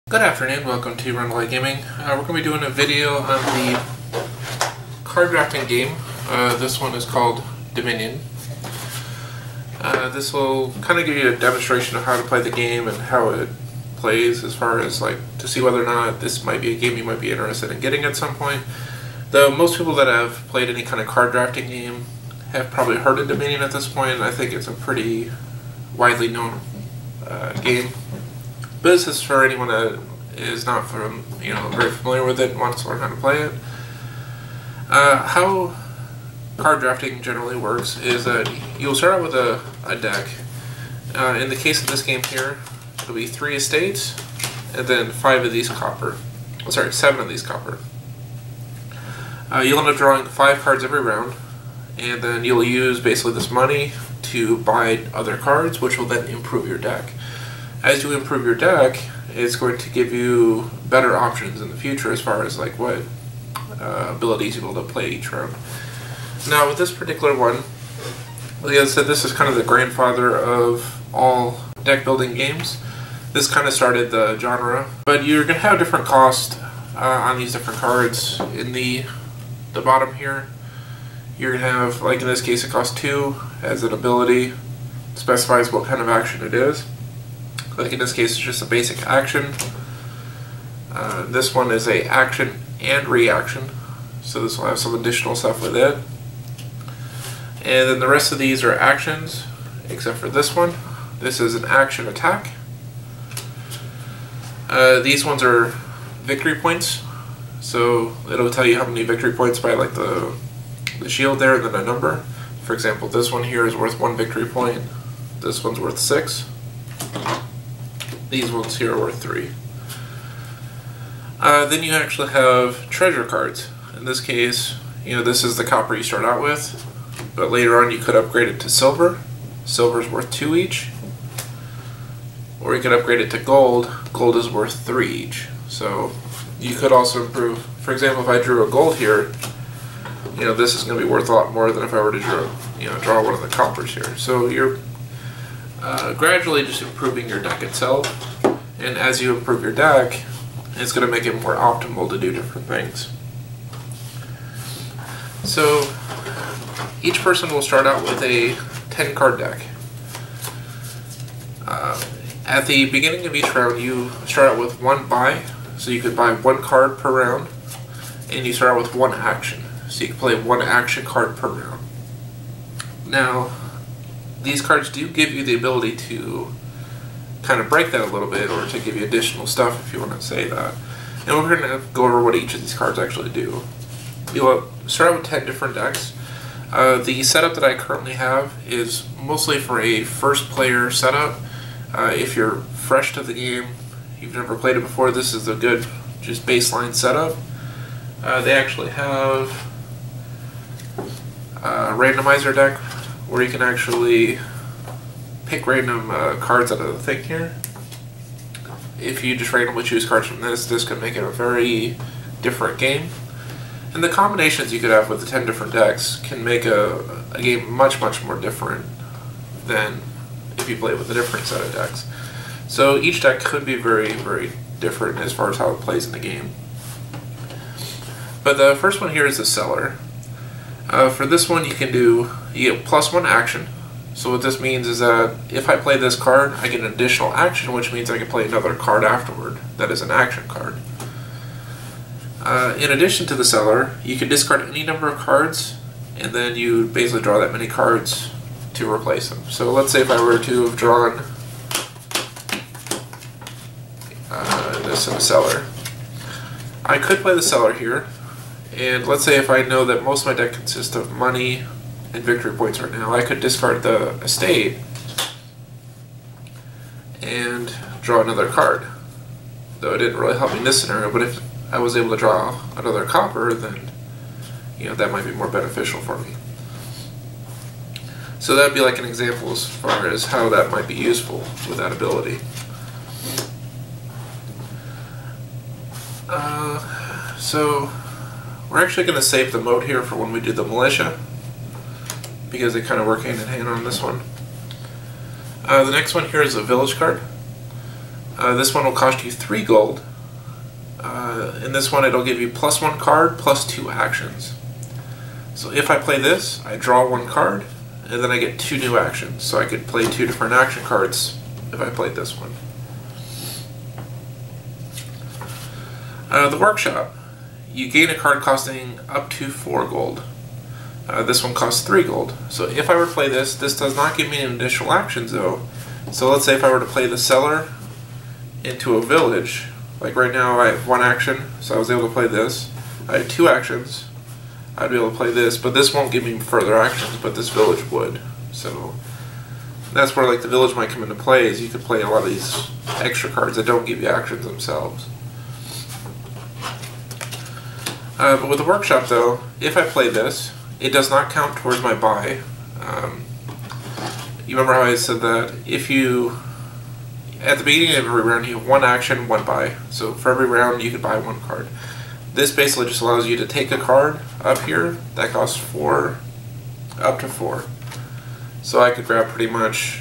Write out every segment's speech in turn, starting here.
Good afternoon, welcome to Rundlii Gaming. We're going to be doing a video on the card drafting game. This one is called Dominion. This will kind of give you a demonstration of how to play the game and how it plays, as far as to see whether or not this might be a game you might be interested in getting at some point. Though most people that have played any kind of card drafting game have probably heard of Dominion at this point, and I think it's a pretty widely known game. But this is for anyone that is not very familiar with it and wants to learn how to play it. How card drafting generally works is that you'll start out with a deck. In the case of this game here, it'll be 3 estates and then 5 of these copper. Oh, sorry, 7 of these copper. You'll end up drawing 5 cards every round, and then you'll use basically this money to buy other cards, which will then improve your deck. As you improve your deck, it's going to give you better options in the future as far as what abilities you'll be able to play each round. Now with this particular one, like I said, this is kind of the grandfather of all deck building games. This kind of started the genre, but you're going to have different costs on these different cards. In the bottom here, you're going to have, in this case, it costs 2 as an ability, specifies what kind of action it is. Like in this case, it's just a basic action. This one is a action and reaction, so this will have some additional stuff with it. And then the rest of these are actions, except for this one. This is an action attack. These ones are victory points, so it'll tell you how many victory points by the shield there and then a number. For example, this one here is worth 1 victory point. This one's worth 6. These ones here are worth 3. Then you actually have treasure cards. In this case, this is the copper you start out with, but later on you could upgrade it to silver. Silver's worth 2 each. Or you could upgrade it to gold. Gold is worth 3 each. So you could also improve. For example, if I drew a gold here, this is going to be worth a lot more than if I were to draw one of the coppers here. So you're gradually just improving your deck itself, and as you improve your deck, it's going to make it more optimal to do different things. So each person will start out with a 10 card deck. At the beginning of each round, you start out with 1 buy, so you could buy 1 card per round, and you start out with 1 action, so you can play 1 action card per round. Now, these cards do give you the ability to kind of break that a little bit, or to give you additional stuff, if you want to say that. And we're going to go over what each of these cards actually do. You'll start out with 10 different decks. The setup that I currently have is mostly for a first player setup. If you're fresh to the game, you've never played it before, this is a good just baseline setup. They actually have a randomizer deck where you can actually pick random cards out of the thing here. If you just randomly choose cards from this could make it a very different game. And the combinations you could have with the 10 different decks can make a game much, much more different than if you play with a different set of decks. So each deck could be very, very different as far as how it plays in the game. But the first one here is the Cellar. For this one, you get +1 action. So what this means is that if I play this card, I get an additional action, which means I can play another card afterward. That is an action card. In addition to the Cellar, you can discard any number of cards, and then you basically draw that many cards to replace them. So let's say if I were to have drawn this in the Cellar, I could play the Cellar here. And let's say if I know that most of my deck consists of money and victory points right now, I could discard the estate and draw another card. Though it didn't really help me in this scenario, but if I was able to draw another copper, then that might be more beneficial for me. So that'd be an example as far as how that might be useful with that ability. So we're actually going to save the mode here for when we do the militia, because they kind of work hand in hand on this one. The next one here is a village card. This one will cost you 3 gold. In this one it'll give you +1 card, +2 actions. So if I play this, I draw 1 card, and then I get 2 new actions. So I could play 2 different action cards if I played this one. The workshop. You gain a card costing up to 4 gold. This one costs 3 gold. So if I were to play this, this does not give me any additional actions though. So let's say if I were to play the cellar into a village, like right now I have 1 action, so I was able to play this. I had 2 actions, I'd be able to play this, but this won't give me further actions, but this village would. So that's where like the village might come into play, is you could play a lot of these extra cards that don't give you actions themselves. But with the workshop though, if I play this, it does not count towards my buy. You remember how I said that if you, at the beginning of every round, you have 1 action, 1 buy. So for every round you could buy 1 card. This basically just allows you to take a card up here that costs 4, up to 4. So I could grab pretty much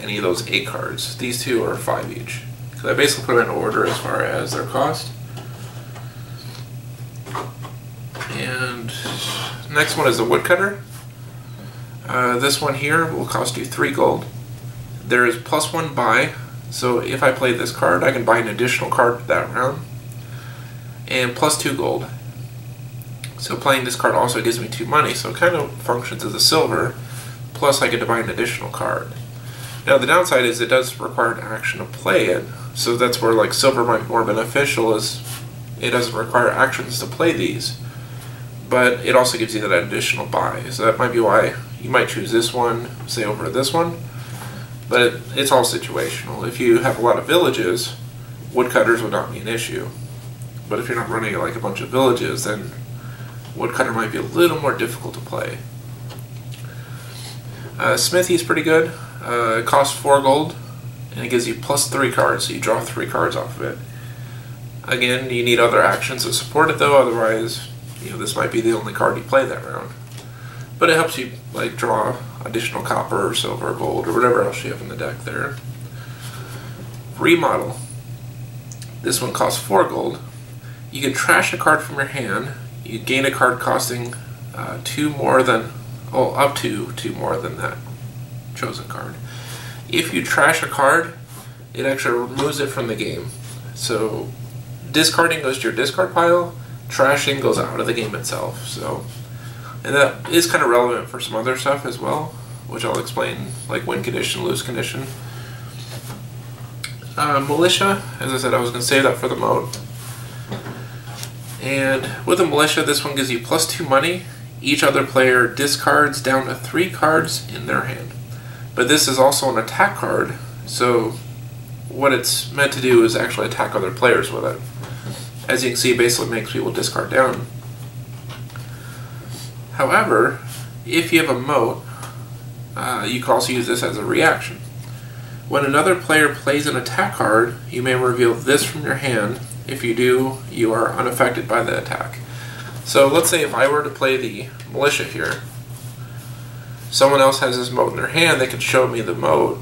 any of those 8 cards. These 2 are 5 each. So I basically put them in order as far as their cost. And next one is the woodcutter. This one here will cost you 3 gold. There is +1 buy, so if I play this card, I can buy an additional card that round. And +2 gold. So playing this card also gives me 2 money, so it kind of functions as a silver, plus I get to buy an additional card. Now the downside is it does require an action to play it, so that's where like silver might be more beneficial, is it doesn't require actions to play these. But it also gives you that additional buy, so that might be why you might choose this one, say, over this one. But it's all situational. If you have a lot of villages, woodcutters would not be an issue. But if you're not running like a bunch of villages, then woodcutter might be a little more difficult to play. Smithy is pretty good. It costs 4 gold, and it gives you +3 cards, so you draw 3 cards off of it. Again, you need other actions to support it though, otherwise this might be the only card you play that round. But it helps you like draw additional copper or silver or gold or whatever else you have in the deck there. Remodel. This one costs 4 gold. You can trash a card from your hand. You gain a card costing up to 2 more than that chosen card. If you trash a card, it actually removes it from the game. So discarding goes to your discard pile, trashing goes out of the game itself. So, and that is kind of relevant for some other stuff as well, which I'll explain, like win condition, lose condition. Militia, as I said, I was going to save that for the mode. And with a militia, this one gives you +2 money. Each other player discards down to 3 cards in their hand. But this is also an attack card, so what it's meant to do is actually attack other players with it. As you can see, it basically makes people discard down. However, if you have a moat, you can also use this as a reaction. When another player plays an attack card, you may reveal this from your hand. If you do, you are unaffected by the attack. So let's say if I were to play the militia here, someone else has this moat in their hand, they can show me the moat,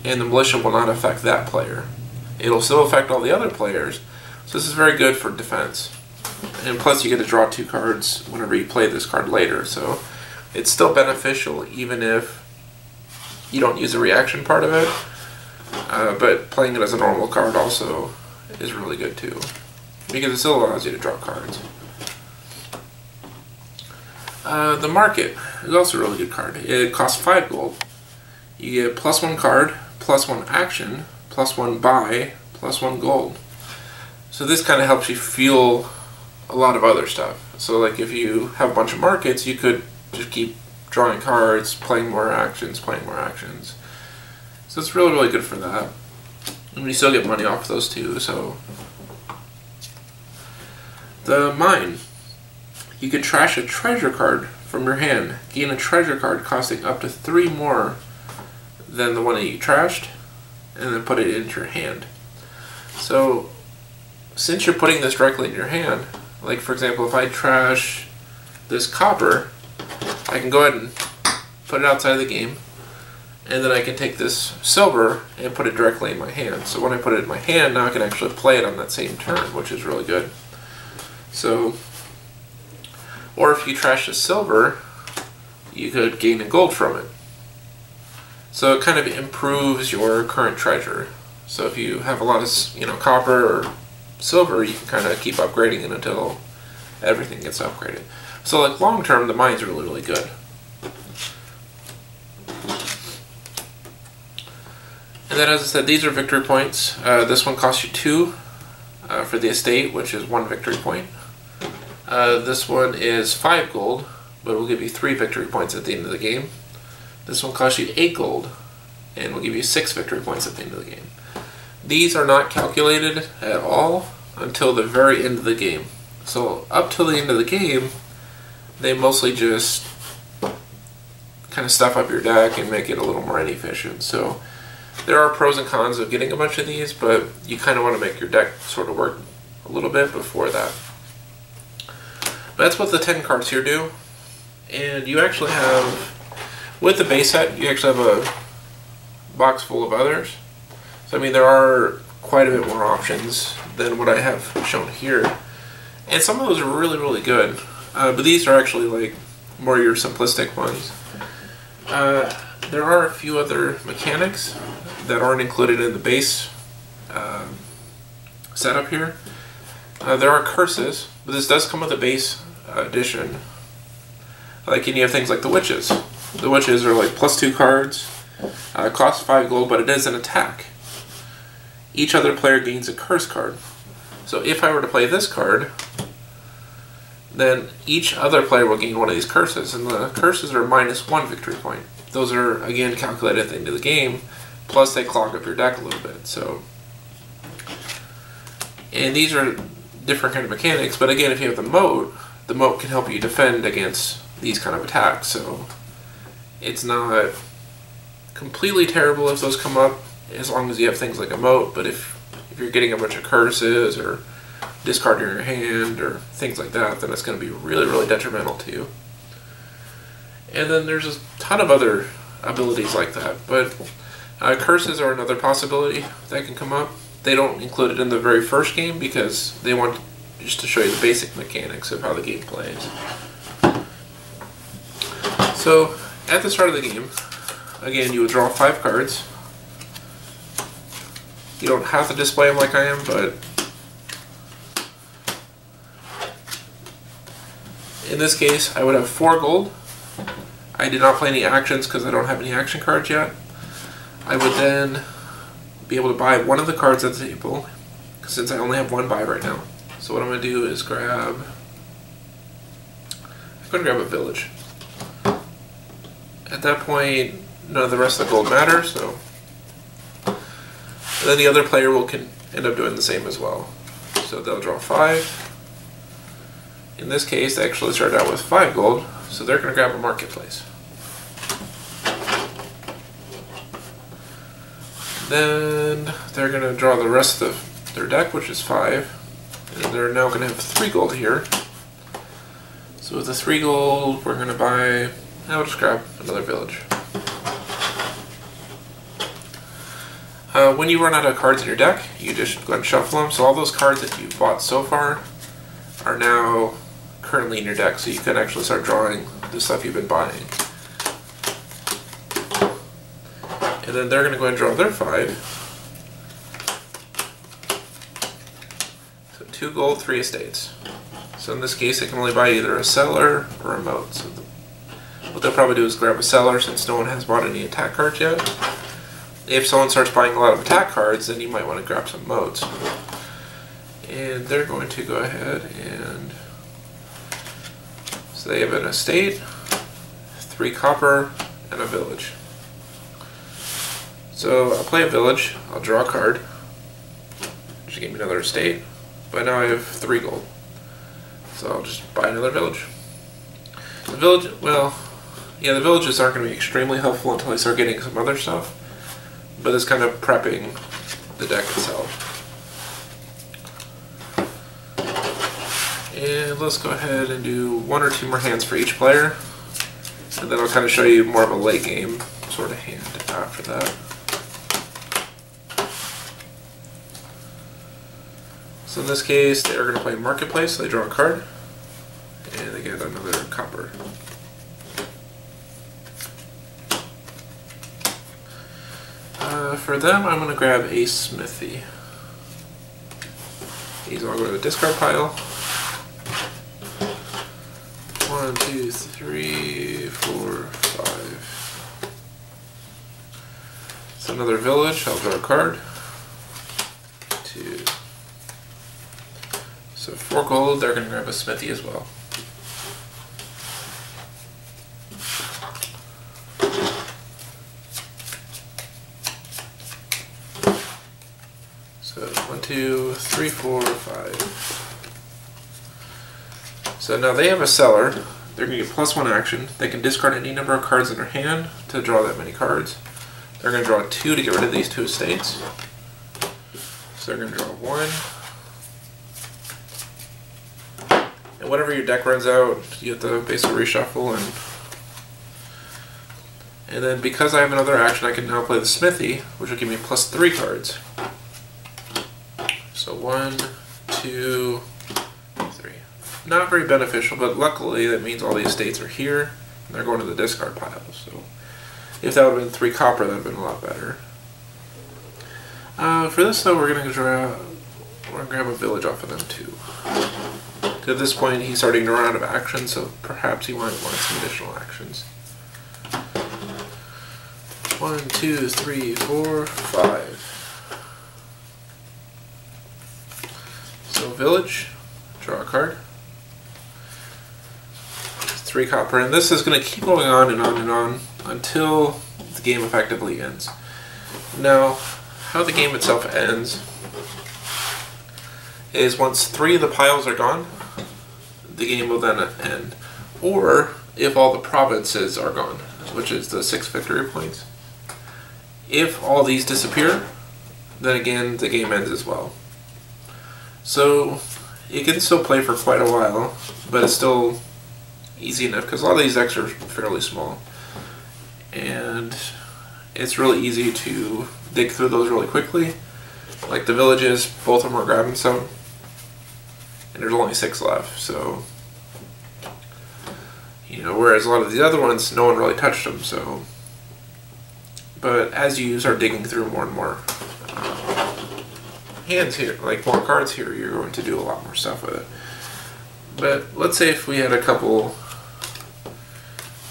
and the militia will not affect that player. It'll still affect all the other players, so this is very good for defense. And plus you get to draw 2 cards whenever you play this card later, so it's still beneficial even if you don't use the reaction part of it, but playing it as a normal card also is really good too, because it still allows you to draw cards. The Market is also a really good card. It costs 5 gold. You get +1 card, +1 action, +1 buy, +1 gold. So this kind of helps you fuel a lot of other stuff. So like if you have a bunch of markets, you could just keep drawing cards, playing more actions, playing more actions. So it's really, really good for that. And you still get money off those too, so. The Mine. You can trash a treasure card from your hand. Gain a treasure card costing up to 3 more than the one that you trashed, and then put it into your hand. So, since you're putting this directly in your hand, like for example, if I trash this copper, I can go ahead and put it outside of the game, and then I can take this silver and put it directly in my hand. So when I put it in my hand, now I can actually play it on that same turn, which is really good. So, or if you trash the silver, you could gain a gold from it. So it kind of improves your current treasure. So if you have a lot of, copper or silver, you can kind of keep upgrading it until everything gets upgraded. So like long term, the mine's really, really good. And then, as I said, these are victory points. This one costs you 2 for the estate, which is 1 victory point. This one is 5 gold, but will give you 3 victory points at the end of the game. This one costs you 8 gold, and will give you 6 victory points at the end of the game. These are not calculated at all until the very end of the game. So up till the end of the game, they mostly just kind of stuff up your deck and make it a little more inefficient. So there are pros and cons of getting a bunch of these, but you kind of want to make your deck sort of work a little bit before that. But that's what the 10 cards here do. And you actually have, with the base set, you actually have a box full of others. So I mean, there are quite a bit more options than what I have shown here. And some of those are really, really good. But these are actually like more your simplistic ones. There are a few other mechanics that aren't included in the base setup here. There are curses, but this does come with a base edition. Like, and you have things like the witches. The witches are like +2 cards, cost 5 gold, but it is an attack. Each other player gains a curse card. So if I were to play this card, then each other player will gain one of these curses, and the curses are -1 victory point. Those are, again, calculated at the end of the game, plus they clog up your deck a little bit. So, and these are different kind of mechanics, but again, if you have the moat can help you defend against these kind of attacks. So it's not completely terrible if those come up, as long as you have things like a moat. But if you're getting a bunch of curses or discarding your hand or things like that, then it's going to be really, really detrimental to you. And then there's a ton of other abilities like that, but curses are another possibility that can come up. They don't include it in the very first game because they want just to show you the basic mechanics of how the game plays. So at the start of the game, again, you would draw 5 cards. You don't have to display them like I am, but in this case, I would have 4 gold. I did not play any actions because I don't have any action cards yet. I would then be able to buy one of the cards at the table, since I only have 1 buy right now. So what I'm going to do is I'm going to grab a village. At that point, none of the rest of the gold matters, so. And then the other player can end up doing the same as well. So they'll draw 5. In this case, they actually started out with 5 gold, so they're going to grab a marketplace. Then they're going to draw the rest of their deck, which is 5. And they're now going to have 3 gold here. So with the 3 gold, we're going to buy, I'll just grab another village. When you run out of cards in your deck, you just go ahead and shuffle them. So all those cards that you've bought so far are now currently in your deck, so you can actually start drawing the stuff you've been buying. And then they're going to go ahead and draw their 5. So 2 gold, 3 estates. So in this case, they can only buy either a cellar or a moat. So what they'll probably do is grab a cellar, since no one has bought any attack cards yet. If someone starts buying a lot of attack cards, then you might want to grab some moats. And they're going to go ahead and, so they have an estate, 3 copper, and a village. So I'll play a village, I'll draw a card, just give me another estate, but now I have 3 gold. So I'll just buy another village. The village, well, yeah, the villages aren't going to be extremely helpful until I start getting some other stuff, but it's kind of prepping the deck itself. And let's go ahead and do 1 or 2 more hands for each player, and then I'll kind of show you more of a late game sort sort of hand after that. So in this case, they are going to play Marketplace, so they draw a card, and they get another copper. For them, I'm going to grab a Smithy. These all go to the discard pile. 1, 2, 3, 4, 5. So another village, I'll draw a card. 2. So 4 gold, they're going to grab a Smithy as well. So 1, 2, 3, 4, 5. So now they have a seller. They're going to get +1 action. They can discard any number of cards in their hand to draw that many cards. They're going to draw 2 to get rid of these 2 estates. So they're going to draw 1. And whenever your deck runs out, you have to basically reshuffle. And then because I have another action, I can now play the Smithy, which will give me +3 cards. So 1, 2, 3. Not very beneficial, but luckily that means all the estates are here, and they're going to the discard pile. So if that would have been 3 copper, that would have been a lot better. For this though, we're going to grab a village off of them too. At this point, he's starting to run out of action, so perhaps he might want some additional actions. 1, 2, 3, 4, 5. So village, draw a card. 3 copper, and this is going to keep going on and on and on until the game effectively ends. Now, how the game itself ends is once 3 of the piles are gone, the game will then end. Or if all the provinces are gone, which is the 6 victory points. If all these disappear, then again the game ends as well. So you can still play for quite a while, but it's still easy enough because a lot of these decks are fairly small. And it's really easy to dig through those really quickly. Like the villages, both of them are grabbing some. And there's only 6 left, so whereas a lot of the other ones, no one really touched them. So, but as you start digging through more and more hands here, like more cards here, you're going to do a lot more stuff with it. But let's say if we had a couple,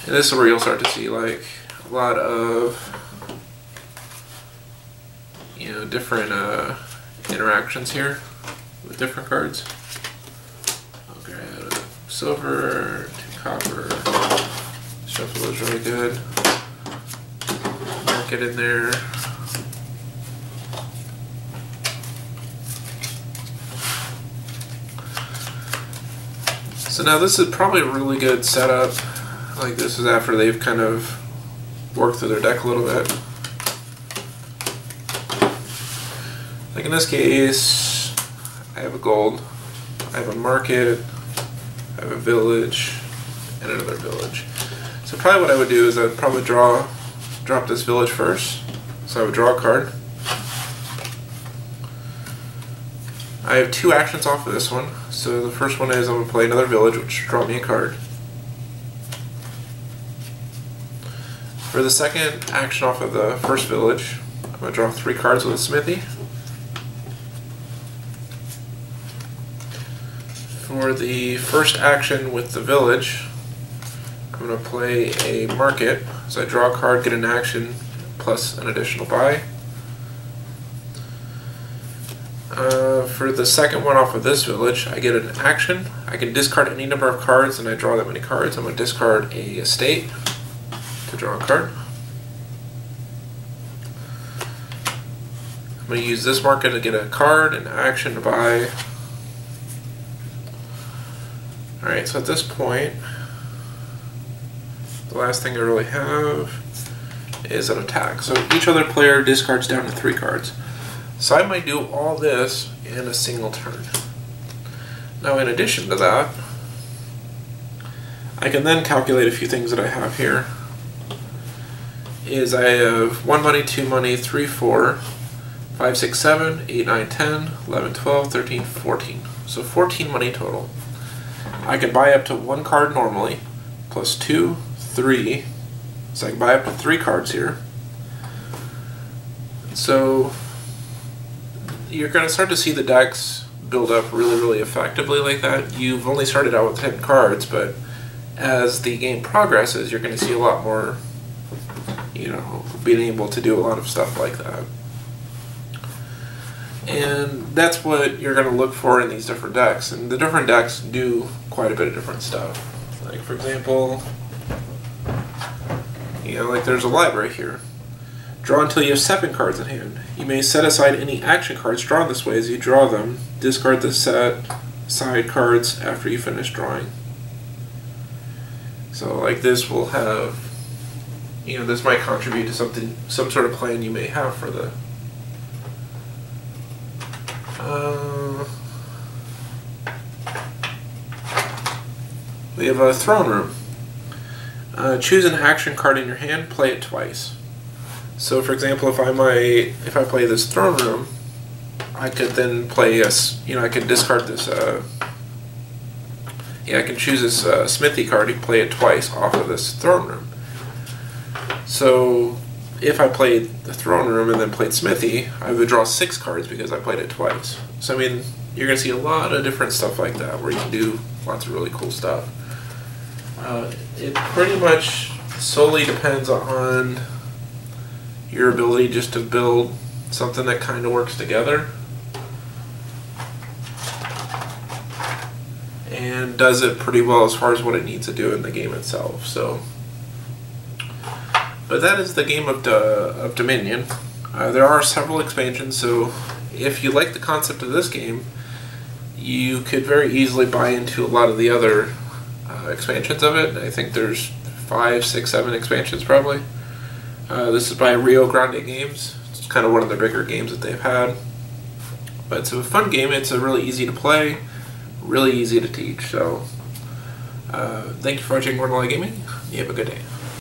and this is where you'll start to see like a lot of different interactions here with different cards. I'll grab silver, 2 copper. Shuffle is really good. Mark it in there. So now this is probably a really good setup. Like this is after they've kind of worked through their deck a little bit. Like in this case, I have a gold, I have a market, I have a village, and another village. So probably what I would do is I would probably drop this village first. So I would draw a card. I have 2 actions off of this one. So the first one is I'm going to play another village, which will draw me a card. For the second action off of the first village, I'm going to draw 3 cards with a Smithy. For the first action with the village, I'm going to play a market. So I draw a card, get an action, plus an additional buy. For the second one off of this village, I get an action. I can discard any number of cards, and I draw that many cards. I'm going to discard a estate to draw a card. I'm going to use this market to get a card, an action to buy. Alright, so at this point, the last thing I really have is an attack. So each other player discards down to 3 cards. So I might do all this in a single turn. Now in addition to that, I can then calculate a few things that I have here. is I have 1 money, 2 money, 3, 4, 5, 6, 7, 8, 9, 10, 11, 12, 13, 14. So 14 money total. I can buy up to 1 card normally, plus 2, 3. So I can buy up to 3 cards here. So you're going to start to see the decks build up really effectively like that. You've only started out with 10 cards, but as the game progresses, you're going to see a lot more, being able to do a lot of stuff like that. And that's what you're going to look for in these different decks. And the different decks do quite a bit of different stuff. Like, for example, like there's a library here. Draw until you have 7 cards in hand. You may set aside any action cards drawn this way as you draw them. Discard the set side cards after you finish drawing. So like this will have, this might contribute to some sort of plan you may have for the we have a throne room. Choose an action card in your hand, play it twice. So for example, if I play this throne room, I could then play I could discard this I can choose this smithy card and play it twice off of this throne room. So if I played the throne room and then played smithy, I would draw 6 cards because I played it twice. So I mean, you're going to see a lot of different stuff like that where you can do lots of really cool stuff. It pretty much solely depends on your ability just to build something that kind of works together and does it pretty well as far as what it needs to do in the game itself. So, but that is the game of Dominion. There are several expansions, so if you like the concept of this game, you could very easily buy into a lot of the other expansions of it. I think there's 5, 6, 7 expansions probably. This is by Rio Grande Games. It's kind of one of the bigger games that they've had. But it's a fun game. It's really easy to play, really easy to teach. So, thank you for watching Rundlii Gaming. You have a good day.